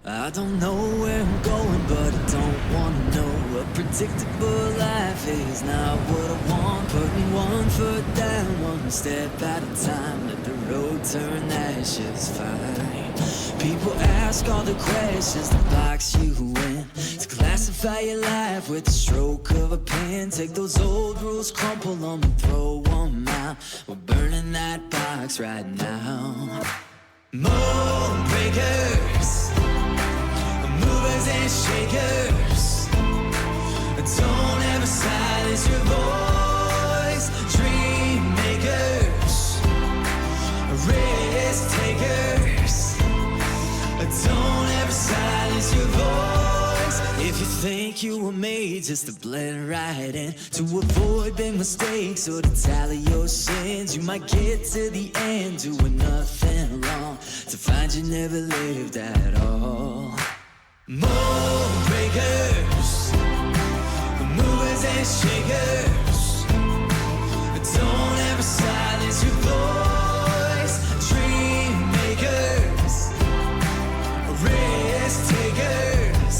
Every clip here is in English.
I don't know where I'm going, but I don't wanna know. A predictable life is not what I want. Putting one foot down, one step at a time. Let the road turn ashes fine. People ask all the questions to box you in, to classify your life with the stroke of a pen. Take those old rules, crumple them and throw them out. We're burning that box right now. Mold breakers, movers and shakers, don't ever silence your voice. Dream makers, risk takers, don't ever silence your voice. If you think you were made just to blend right in, to avoid big mistakes or to tally your sins, you might get to the end doing nothing wrong, to find you never lived at all. Mold breakers, movers and shakers, don't ever silence your voice. Dream makers, risk takers,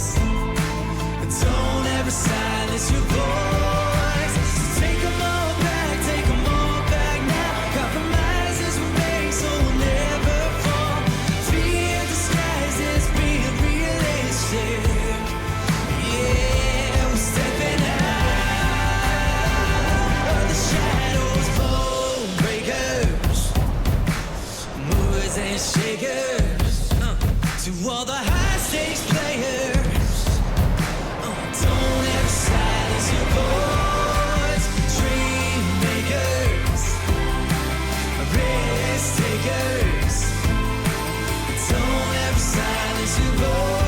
don't ever silence your voice. So take them all back now. Compromises we make so we'll never fall. Fear disguises being realistic. Yeah, we're stepping out of the shadows. Bone breakers, movers and shakers, to all the high stakes players, don't ever silence your voice. Dream makers, risk takers, don't ever silence your voice.